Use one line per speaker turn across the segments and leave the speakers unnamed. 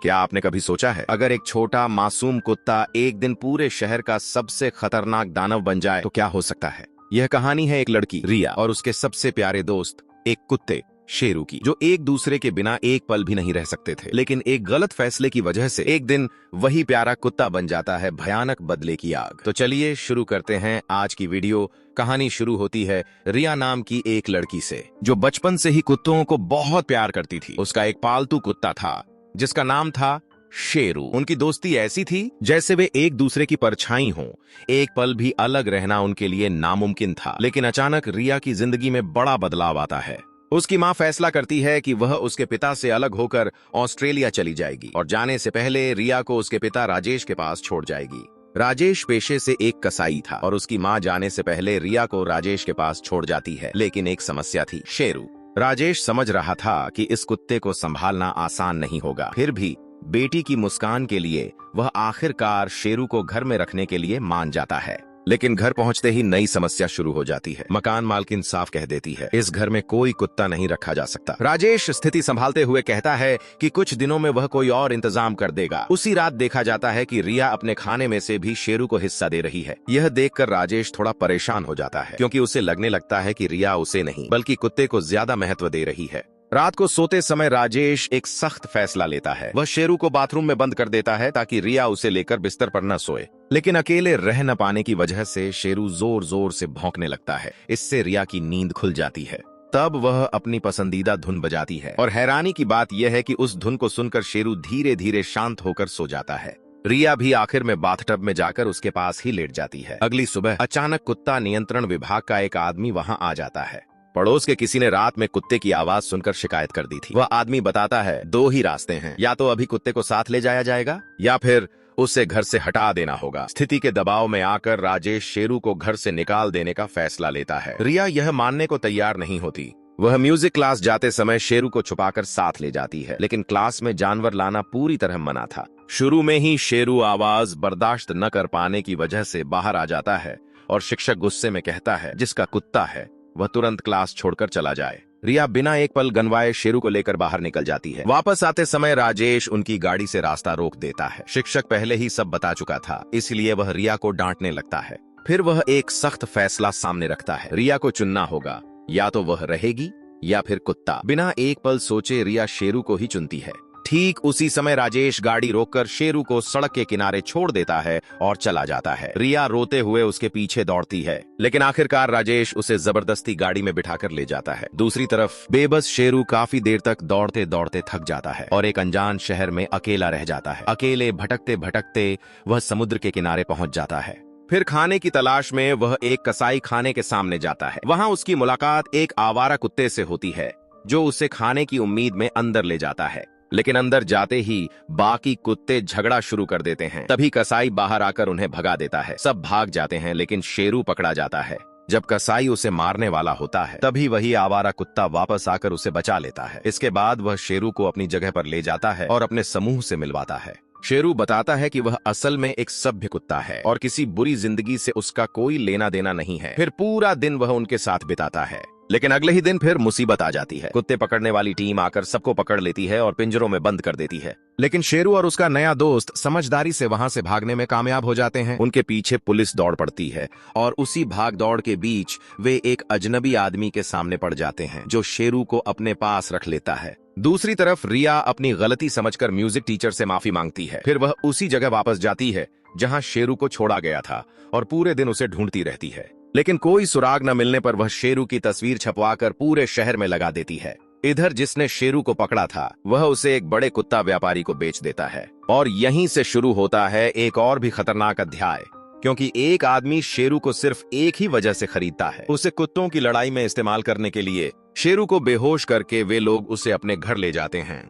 क्या आपने कभी सोचा है, अगर एक छोटा मासूम कुत्ता एक दिन पूरे शहर का सबसे खतरनाक दानव बन जाए तो क्या हो सकता है। यह कहानी है एक लड़की रिया और उसके सबसे प्यारे दोस्त एक कुत्ते शेरू की, जो एक दूसरे के बिना एक पल भी नहीं रह सकते थे। लेकिन एक गलत फैसले की वजह से एक दिन वही प्यारा कुत्ता बन जाता है भयानक बदले की आग। तो चलिए शुरू करते हैं आज की वीडियो। कहानी शुरू होती है रिया नाम की एक लड़की से, जो बचपन से ही कुत्तों को बहुत प्यार करती थी। उसका एक पालतू कुत्ता था जिसका नाम था शेरू। उनकी दोस्ती ऐसी थी जैसे वे एक दूसरे की परछाई हों। एक पल भी अलग रहना उनके लिए नामुमकिन था। लेकिन अचानक रिया की जिंदगी में बड़ा बदलाव आता है। उसकी माँ फैसला करती है कि वह उसके पिता से अलग होकर ऑस्ट्रेलिया चली जाएगी और जाने से पहले रिया को उसके पिता राजेश के पास छोड़ जाएगी। राजेश पेशे से एक कसाई था और उसकी माँ जाने से पहले रिया को राजेश के पास छोड़ जाती है। लेकिन एक समस्या थी, शेरू। राजेश समझ रहा था कि इस कुत्ते को संभालना आसान नहीं होगा। फिर भी बेटी की मुस्कान के लिए वह आखिरकार शेरू को घर में रखने के लिए मान जाता है। लेकिन घर पहुंचते ही नई समस्या शुरू हो जाती है। मकान मालकिन साफ कह देती है, इस घर में कोई कुत्ता नहीं रखा जा सकता। राजेश स्थिति संभालते हुए कहता है कि कुछ दिनों में वह कोई और इंतजाम कर देगा। उसी रात देखा जाता है कि रिया अपने खाने में से भी शेरू को हिस्सा दे रही है। यह देखकर राजेश थोड़ा परेशान हो जाता है, क्योंकि उसे लगने लगता है कि रिया उसे नहीं बल्कि कुत्ते को ज्यादा महत्व दे रही है। रात को सोते समय राजेश एक सख्त फैसला लेता है। वह शेरू को बाथरूम में बंद कर देता है ताकि रिया उसे लेकर बिस्तर पर न सोए। लेकिन अकेले रह न पाने की वजह से शेरू जोर जोर से भौंकने लगता है। इससे रिया की नींद खुल जाती है। तब वह अपनी पसंदीदा धुन बजाती है और हैरानी की बात यह है कि उस धुन को सुनकर शेरू धीरे धीरे शांत होकर सो जाता है। रिया भी आखिर में बाथटब में जाकर उसके पास ही लेट जाती है। अगली सुबह अचानक कुत्ता नियंत्रण विभाग का एक आदमी वहां आ जाता है। पड़ोस के किसी ने रात में कुत्ते की आवाज सुनकर शिकायत कर दी थी। वह आदमी बताता है, दो ही रास्ते हैं, या तो अभी कुत्ते को साथ ले जाया जाएगा या फिर उसे घर से हटा देना होगा। स्थिति के दबाव में आकर राजेश शेरू को घर से निकाल देने का फैसला लेता है। रिया यह मानने को तैयार नहीं होती। वह म्यूजिक क्लास जाते समय शेरू को छुपाकर साथ ले जाती है, लेकिन क्लास में जानवर लाना पूरी तरह मना था। शुरू में ही शेरू आवाज बर्दाश्त न कर पाने की वजह से बाहर आ जाता है और शिक्षक गुस्से में कहता है, जिसका कुत्ता है वह तुरंत क्लास छोड़कर चला जाए। रिया बिना एक पल गंवाए शेरू को लेकर बाहर निकल जाती है। वापस आते समय राजेश उनकी गाड़ी से रास्ता रोक देता है। शिक्षक पहले ही सब बता चुका था, इसलिए वह रिया को डांटने लगता है। फिर वह एक सख्त फैसला सामने रखता है। रिया को चुनना होगा, या तो वह रहेगी या फिर कुत्ता। बिना एक पल सोचे रिया शेरू को ही चुनती है। ठीक उसी समय राजेश गाड़ी रोककर शेरू को सड़क के किनारे छोड़ देता है और चला जाता है। रिया रोते हुए उसके पीछे दौड़ती है, लेकिन आखिरकार राजेश उसे जबरदस्ती गाड़ी में बिठाकर ले जाता है। दूसरी तरफ बेबस शेरू काफी देर तक दौड़ते दौड़ते थक जाता है और एक अनजान शहर में अकेला रह जाता है। अकेले भटकते भटकते वह समुद्र के किनारे पहुंच जाता है। फिर खाने की तलाश में वह एक कसाई खाने के सामने जाता है। वहां उसकी मुलाकात एक आवारा कुत्ते से होती है, जो उसे खाने की उम्मीद में अंदर ले जाता है। लेकिन अंदर जाते ही बाकी कुत्ते झगड़ा शुरू कर देते हैं। तभी कसाई बाहर आकर उन्हें भगा देता है। सब भाग जाते हैं, लेकिन शेरू पकड़ा जाता है। जब कसाई उसे मारने वाला होता है, तभी वही आवारा कुत्ता वापस आकर उसे बचा लेता है। इसके बाद वह शेरू को अपनी जगह पर ले जाता है और अपने समूह से मिलवाता है। शेरू बताता है कि वह असल में एक सभ्य कुत्ता है और किसी बुरी जिंदगी से उसका कोई लेना देना नहीं है। फिर पूरा दिन वह उनके साथ बिताता है। लेकिन अगले ही दिन फिर मुसीबत आ जाती है। कुत्ते पकड़ने वाली टीम आकर सबको पकड़ लेती है और पिंजरों में बंद कर देती है। लेकिन शेरू और उसका नया दोस्त समझदारी से वहां से भागने में कामयाब हो जाते हैं। उनके पीछे पुलिस दौड़ पड़ती है और उसी भाग दौड़ के बीच वे एक अजनबी आदमी के सामने पड़ जाते हैं, जो शेरू को अपने पास रख लेता है। दूसरी तरफ रिया अपनी गलती समझकर म्यूजिक टीचर से माफी मांगती है। फिर वह उसी जगह वापस जाती है जहां शेरू को छोड़ा गया था और पूरे दिन उसे ढूंढती रहती है। लेकिन कोई सुराग न मिलने पर वह शेरू की तस्वीर छपवाकर पूरे शहर में लगा देती है। इधर जिसने शेरू को पकड़ा था वह उसे एक बड़े कुत्ता व्यापारी को बेच देता है। और यहीं से शुरू होता है एक और भी खतरनाक अध्याय, क्योंकि एक आदमी शेरू को सिर्फ एक ही वजह से खरीदता है, उसे कुत्तों की लड़ाई में इस्तेमाल करने के लिए। शेरू को बेहोश करके वे लोग उसे अपने घर ले जाते हैं।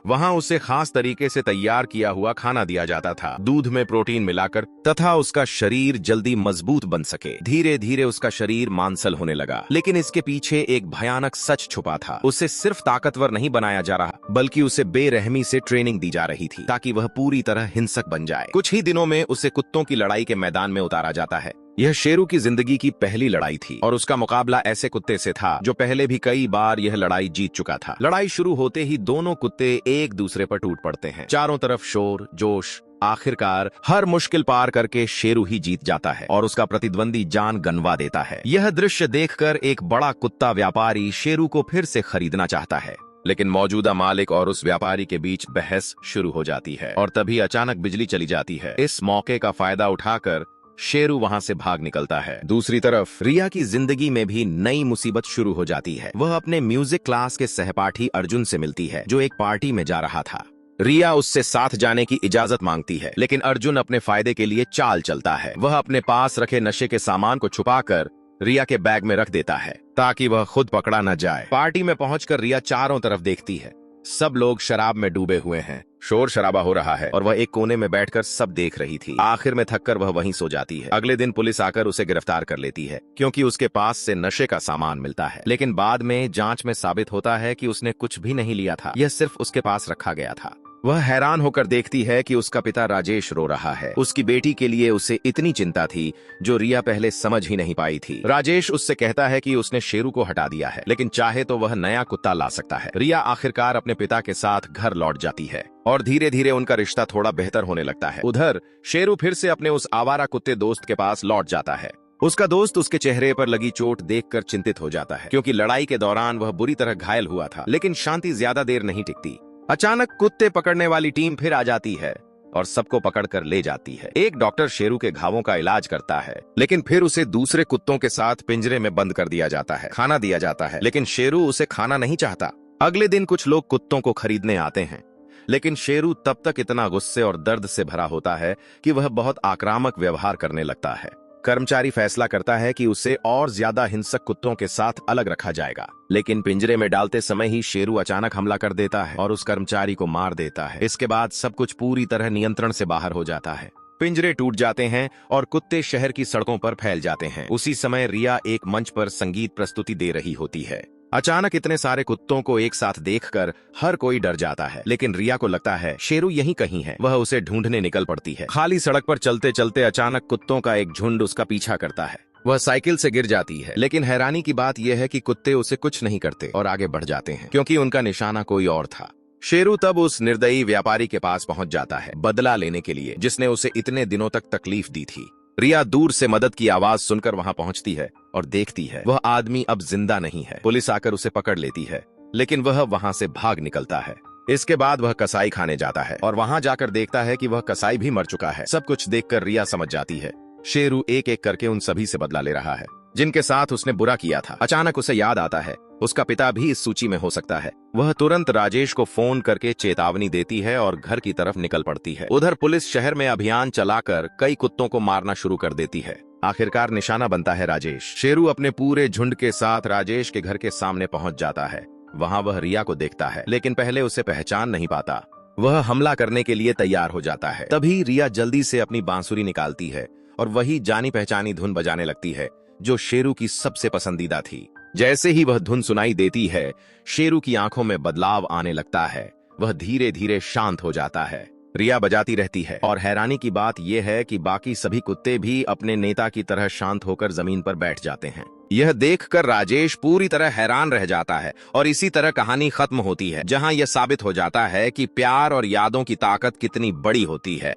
वहां उसे खास तरीके से तैयार किया हुआ खाना दिया जाता था, दूध में प्रोटीन मिलाकर, तथा उसका शरीर जल्दी मजबूत बन सके। धीरे धीरे उसका शरीर मांसल होने लगा। लेकिन इसके पीछे एक भयानक सच छुपा था। उसे सिर्फ ताकतवर नहीं बनाया जा रहा, बल्कि उसे बेरहमी से ट्रेनिंग दी जा रही थी ताकि वह पूरी तरह हिंसक बन जाए। कुछ ही दिनों में उसे कुत्तों की लड़ाई के मैदान में उतारा जाता है। यह शेरू की जिंदगी की पहली लड़ाई थी और उसका मुकाबला ऐसे कुत्ते से था जो पहले भी कई बार यह लड़ाई जीत चुका था। लड़ाई शुरू होते ही दोनों कुत्ते एक दूसरे पर टूट पड़ते हैं। चारों तरफ शोर, जोश। आखिरकार हर मुश्किल पार करके शेरू ही जीत जाता है और उसका प्रतिद्वंदी जान गंवा देता है। यह दृश्य देखकर एक बड़ा कुत्ता व्यापारी शेरू को फिर से खरीदना चाहता है, लेकिन मौजूदा मालिक और उस व्यापारी के बीच बहस शुरू हो जाती है और तभी अचानक बिजली चली जाती है। इस मौके का फायदा उठाकर शेरू वहां से भाग निकलता है। दूसरी तरफ रिया की जिंदगी में भी नई मुसीबत शुरू हो जाती है। वह अपने म्यूजिक क्लास के सहपाठी अर्जुन से मिलती है जो एक पार्टी में जा रहा था। रिया उससे साथ जाने की इजाजत मांगती है, लेकिन अर्जुन अपने फायदे के लिए चाल चलता है। वह अपने पास रखे नशे के सामान को छुपाकर रिया के बैग में रख देता है ताकि वह खुद पकड़ा न जाए। पार्टी में पहुंचकर रिया चारों तरफ देखती है। सब लोग शराब में डूबे हुए हैं, शोर शराबा हो रहा है और वह एक कोने में बैठकर सब देख रही थी। आखिर में थककर वह वहीं सो जाती है। अगले दिन पुलिस आकर उसे गिरफ्तार कर लेती है क्योंकि उसके पास से नशे का सामान मिलता है, लेकिन बाद में जांच में साबित होता है कि उसने कुछ भी नहीं लिया था, यह सिर्फ उसके पास रखा गया था। वह हैरान होकर देखती है कि उसका पिता राजेश रो रहा है। उसकी बेटी के लिए उसे इतनी चिंता थी जो रिया पहले समझ ही नहीं पाई थी। राजेश उससे कहता है कि उसने शेरू को हटा दिया है, लेकिन चाहे तो वह नया कुत्ता ला सकता है। रिया आखिरकार अपने पिता के साथ घर लौट जाती है और धीरे धीरे उनका रिश्ता थोड़ा बेहतर होने लगता है। उधर शेरू फिर से अपने उस आवारा कुत्ते दोस्त के पास लौट जाता है। उसका दोस्त उसके चेहरे पर लगी चोट देखकर चिंतित हो जाता है क्योंकि लड़ाई के दौरान वह बुरी तरह घायल हुआ था, लेकिन शांति ज्यादा देर नहीं टिकती। अचानक कुत्ते पकड़ने वाली टीम फिर आ जाती है और सबको पकड़कर ले जाती है। एक डॉक्टर शेरू के घावों का इलाज करता है, लेकिन फिर उसे दूसरे कुत्तों के साथ पिंजरे में बंद कर दिया जाता है। खाना दिया जाता है, लेकिन शेरू उसे खाना नहीं चाहता। अगले दिन कुछ लोग कुत्तों को खरीदने आते हैं, लेकिन शेरू तब तक इतना गुस्से और दर्द से भरा होता है कि वह बहुत आक्रामक व्यवहार करने लगता है। कर्मचारी फैसला करता है कि उसे और ज्यादा हिंसक कुत्तों के साथ अलग रखा जाएगा, लेकिन पिंजरे में डालते समय ही शेरू अचानक हमला कर देता है और उस कर्मचारी को मार देता है। इसके बाद सब कुछ पूरी तरह नियंत्रण से बाहर हो जाता है। पिंजरे टूट जाते हैं और कुत्ते शहर की सड़कों पर फैल जाते हैं। उसी समय रिया एक मंच पर संगीत प्रस्तुति दे रही होती है। अचानक इतने सारे कुत्तों को एक साथ देखकर हर कोई डर जाता है, लेकिन रिया को लगता है शेरू यहीं कहीं है। वह उसे ढूंढने निकल पड़ती है। खाली सड़क पर चलते चलते अचानक कुत्तों का एक झुंड उसका पीछा करता है। वह साइकिल से गिर जाती है, लेकिन हैरानी की बात यह है कि कुत्ते उसे कुछ नहीं करते और आगे बढ़ जाते हैं क्योंकि उनका निशाना कोई और था। शेरू तब उस निर्दयी व्यापारी के पास पहुंच जाता है बदला लेने के लिए, जिसने उसे इतने दिनों तक तकलीफ दी थी। रिया दूर से मदद की आवाज सुनकर वहां पहुंचती है और देखती है वह आदमी अब जिंदा नहीं है। पुलिस आकर उसे पकड़ लेती है, लेकिन वह वहां से भाग निकलता है। इसके बाद वह कसाई खाने जाता है और वहां जाकर देखता है कि वह कसाई भी मर चुका है। सब कुछ देखकर रिया समझ जाती है शेरू एक एक करके उन सभी से बदला ले रहा है जिनके साथ उसने बुरा किया था। अचानक उसे याद आता है उसका पिता भी इस सूची में हो सकता है। वह तुरंत राजेश को फोन करके चेतावनी देती है और घर की तरफ निकल पड़ती है। उधर पुलिस शहर में अभियान चलाकर कई कुत्तों को मारना शुरू कर देती है। आखिरकार निशाना बनता है राजेश। शेरू अपने पूरे झुंड के साथ राजेश के घर के सामने पहुंच जाता है। वहां वह रिया को देखता है, लेकिन पहले उसे पहचान नहीं पाता। वह हमला करने के लिए तैयार हो जाता है। तभी रिया जल्दी से अपनी बांसुरी निकालती है और वही जानी पहचानी धुन बजाने लगती है जो शेरू की सबसे पसंदीदा थी। जैसे ही वह धुन सुनाई देती है, शेरू की आंखों में बदलाव आने लगता है। वह धीरे धीरे शांत हो जाता है। रिया बजाती रहती है और हैरानी की बात यह है कि बाकी सभी कुत्ते भी अपने नेता की तरह शांत होकर जमीन पर बैठ जाते हैं। यह देखकर राजेश पूरी तरह हैरान रह जाता है और इसी तरह कहानी खत्म होती है, जहां यह साबित हो जाता है कि प्यार और यादों की ताकत कितनी बड़ी होती है।